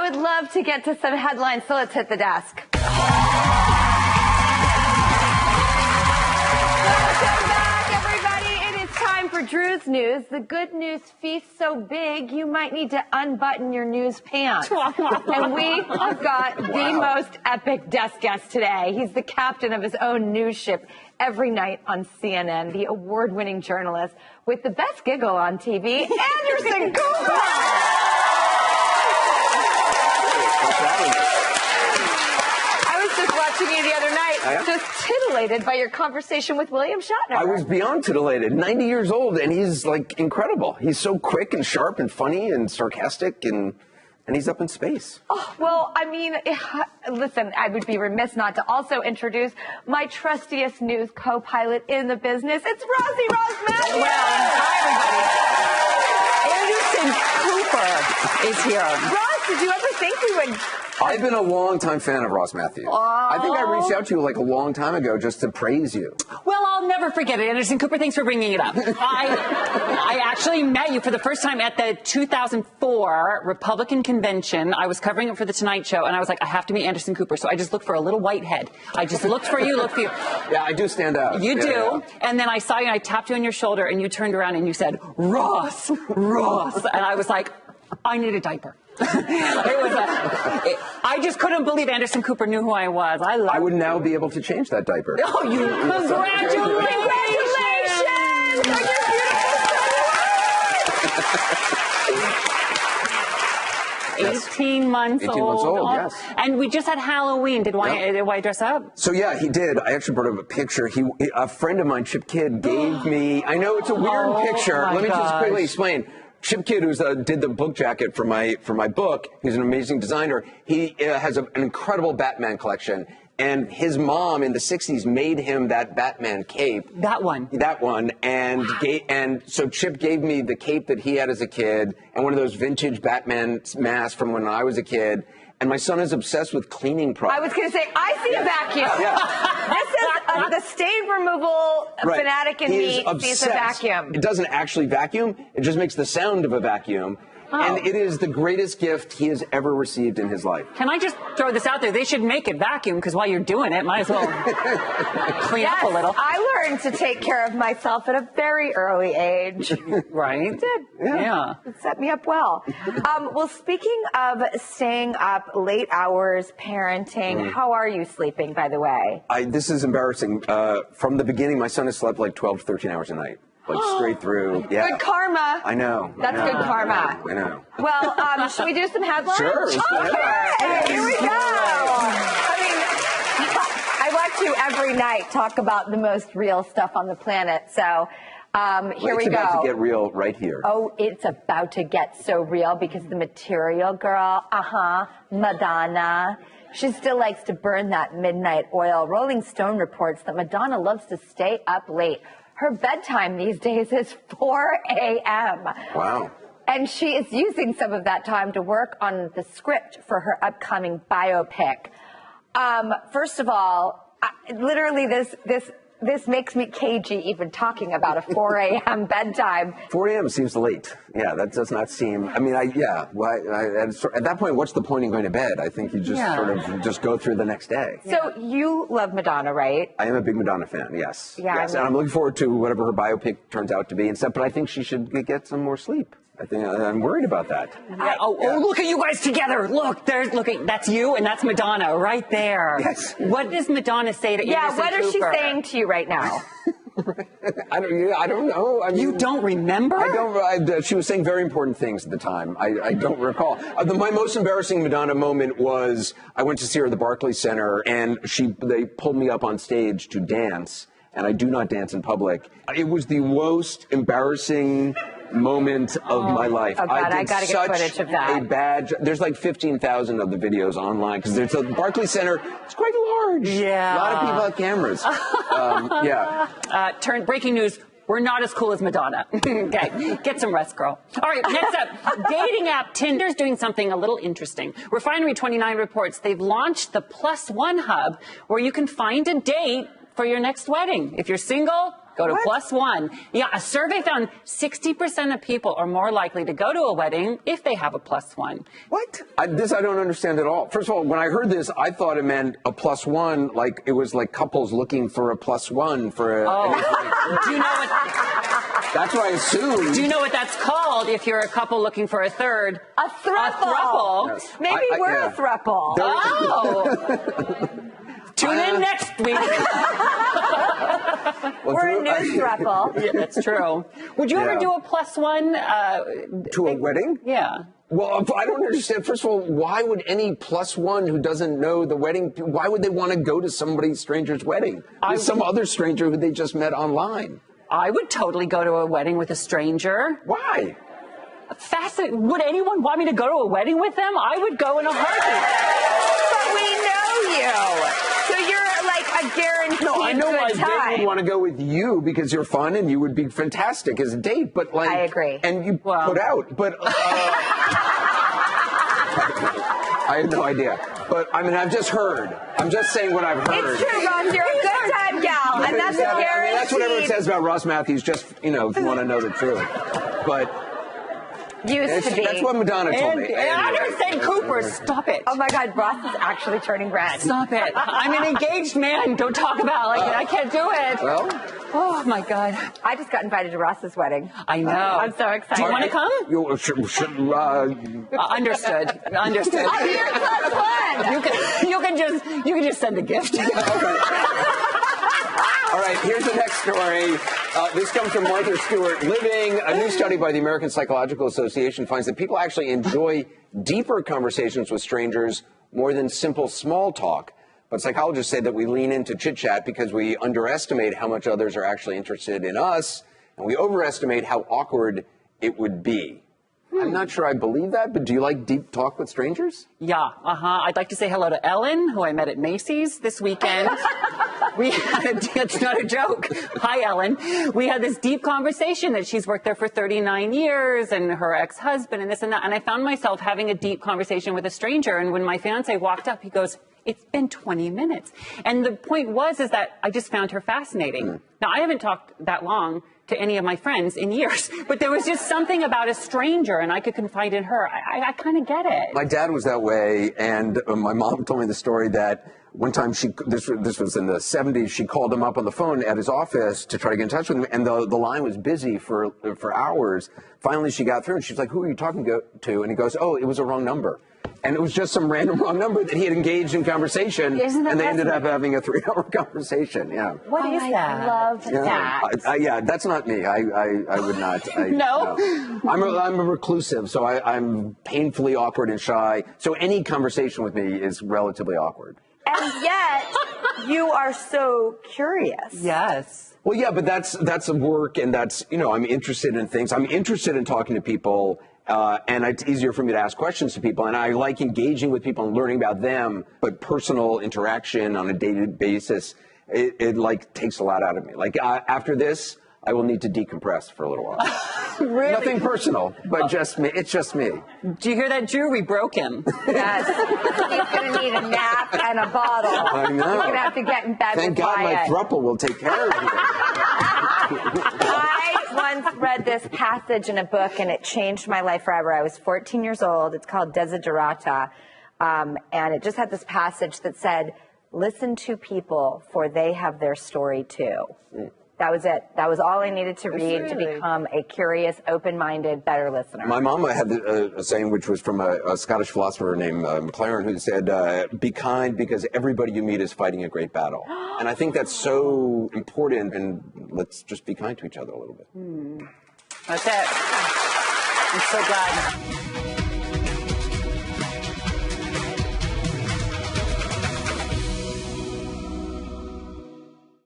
I would love to get to some headlines, so let's hit the desk. Welcome back, everybody. It is time for Drew's News. The good news feast so big, you might need to unbutton your news pants. And we have got the most epic desk guest today. He's the captain of his own news ship every night on CNN, the award-winning journalist with the best giggle on TV, Anderson Cooper. I was just watching you the other night, just titillated by your conversation with William Shatner. I was beyond titillated. 90 years old, and he's like incredible. He's so quick and sharp and funny and sarcastic, and he's up in space. Oh, well, I mean, listen, I would be remiss not to also introduce my trustiest news co-pilot in the business. It's Ross Mathews. Well, hi, everybody. Anderson Cooper is here. Ross, did you ever think we would... I've been a long-time fan of Ross Mathews. I think I reached out to you like a long time ago just to praise you. Well, I'll never forget it. Anderson Cooper, thanks for bringing it up. I actually met you for the first time at the 2004 Republican convention. I was covering it for The Tonight Show, and I was like, I have to meet Anderson Cooper. So I just looked for a little white head. I just looked for you, looked for you. Yeah, I do stand out. You do. Yeah. And then I saw you, and I tapped you on your shoulder, and you turned around, and you said, Ross, Ross. And I was like, I need a diaper. I just couldn't believe Anderson Cooper knew who I was. I would now be able to change that diaper. Oh, you! Congratulations! 18 months old. Yes. And we just had Halloween. Did Wyatt dress up? So yeah, he did. I actually brought up a picture. A friend of mine, Chip Kidd, gave me. I know it's a weird picture. Let me just quickly explain. Chip Kidd, who did the book jacket for my book, he's an amazing designer. He has an incredible Batman collection, and his mom in the '60s made him that Batman cape. That one. And so Chip gave me the cape that he had as a kid, and one of those vintage Batman masks from when I was a kid. And my son is obsessed with cleaning products. I was going to say, I see a vacuum. This is the stain removal fanatic in me sees a vacuum. It doesn't actually vacuum. It just makes the sound of a vacuum. Oh. And it is the greatest gift he has ever received in his life. Can I just throw this out there? They should make it vacuum, because while you're doing it, might as well clean up a little. I learned to take care of myself at a very early age. Right? It did. Yeah. It set me up well. Well, speaking of staying up late hours, parenting, how are you sleeping, by the way? This is embarrassing. From the beginning, my son has slept like 12 to 13 hours a night. Like straight through. Yeah. Good karma. I know. That's good karma. I know. Well, should we do some headlines? Sure. Okay, here we go. I mean, I watch you every night talk about the most real stuff on the planet. So here we go. It's about to get real right here. Oh, it's about to get so real because the Material Girl, Madonna. She still likes to burn that midnight oil. Rolling Stone reports that Madonna loves to stay up late. Her bedtime these days is 4 a.m. Wow. And she is using some of that time to work on the script for her upcoming biopic. First of all, literally this makes me cagey even talking about a 4 a.m. bedtime. 4 a.m. seems late. Yeah, that does not seem. I mean, at that point, what's the point in going to bed? I think you just sort of just go through the next day. So you love Madonna, right? I am a big Madonna fan. Yes. Yeah. Yes, and I'm looking forward to whatever her biopic turns out to be and stuff. But I think she should get some more sleep. I think I'm worried about that. Oh, look at you guys together. Look, that's you and that's Madonna right there. Yes. What does Madonna say to Anderson Cooper? Yeah, what is she saying to you right now? I don't know. I mean, you don't remember? I don't. She was saying very important things at the time. I don't recall. My most embarrassing Madonna moment was I went to see her at the Barclays Center, and they pulled me up on stage to dance, and I do not dance in public. It was the most embarrassing moment of my life. Oh God, I got to get footage of that. There's like 15,000 of the videos online because there's a Barclays Center. It's quite large. Yeah. A lot of people have cameras. Breaking news. We're not as cool as Madonna. Okay, get some rest, girl. All right, next up, dating app Tinder's doing something a little interesting. Refinery29 reports they've launched the +1 hub where you can find a date for your next wedding. If you're single, Go to +1. Yeah, a survey found 60% of people are more likely to go to a wedding if they have a +1. What? This I don't understand at all. First of all, when I heard this, I thought it meant a +1, like it was like couples looking for a +1 for a... Oh. Do you know what... That's what I assumed. Do you know what that's called if you're a couple looking for a third? A throuple. Yes. Maybe we're a throuple. Oh. Tune in next week. We're a news throuple. Yeah, that's true. Would you ever do a +1? To a wedding? Yeah. Well, I don't understand. First of all, why would any +1 who doesn't know the wedding, why would they want to go to somebody's stranger's wedding? With some other stranger who they just met online. I would totally go to a wedding with a stranger. Why? Fascinating. Would anyone want me to go to a wedding with them? I would go in a heartbeat. But we know you. So you're like a guaranteed No, I know my good time. date would want to go with you because you're fun and you would be fantastic as a date, but like... I agree. And you put out, but... I have no idea. But, I mean, I've just heard. I'm just saying what I've heard. It's true, Ross. You're a good time gal, and that's a guarantee. I mean, that's what everyone says about Ross Mathews, just, you know, if you want to know the truth. But... Used to be. That's what Madonna told me. And Anderson Cooper, stop it. Oh my God, Ross is actually turning red. Stop it. I'm an engaged man. Don't talk about like I can't do it. Well, oh my God. I just got invited to Ross's wedding. I know. I'm so excited. Do you want to come? Understood. Understood. I'm here +1. You can just send a gift. all right, here's the next story. This comes from Martha Stewart. Living, a new study by the American Psychological Association finds that people actually enjoy deeper conversations with strangers more than simple small talk. But psychologists say that we lean into chit-chat because we underestimate how much others are actually interested in us, and we overestimate how awkward it would be. I'm not sure I believe that, but do you like deep talk with strangers? Yeah, I'd like to say hello to Ellen, who I met at Macy's this weekend. It's not a joke. Hi, Ellen. We had this deep conversation that she's worked there for 39 years and her ex-husband and this and that. And I found myself having a deep conversation with a stranger. And when my fiance walked up, he goes, "It's been 20 minutes. And the point is that I just found her fascinating. Now, I haven't talked that long to any of my friends in years, but there was just something about a stranger and I could confide in her. I kind of get it. My dad was that way, and my mom told me the story that one time this was in the 70s, she called him up on the phone at his office to try to get in touch with him, and the line was busy for hours. Finally, she got through, and she's like, "Who are you talking to?" And he goes, "Oh, it was a wrong number." And it was just some random wrong number that he had engaged in conversation, and they ended up having a 3-hour conversation. Yeah. What is that? I love that. Yeah, that's not me. I would not. No? I'm a reclusive, so I'm painfully awkward and shy. So any conversation with me is relatively awkward. And yet, you are so curious. Yes. Well, yeah, but that's work, and that's, I'm interested in things. I'm interested in talking to people. And it's easier for me to ask questions to people, and I like engaging with people and learning about them. But personal interaction on a daily basis, it like takes a lot out of me. Like after this, I will need to decompress for a little while. Really? Nothing personal, but just me. It's just me. Do you hear that, Drew? We broke him. Yes. He's going to need a nap and a bottle. I know. He's going to have to get in bed Thank with God Wyatt. my throuple will take care of him. I once read this passage in a book, and it changed my life forever. I was 14 years old. It's called Desiderata, and it just had this passage that said, "Listen to people, for they have their story too." That was it. That was all I needed to read to become a curious, open-minded, better listener. My mama had a saying, which was from a Scottish philosopher named McLaren, who said, "Be kind because everybody you meet is fighting a great battle." And I think that's so important, and let's just be kind to each other a little bit. That's it. I'm so glad.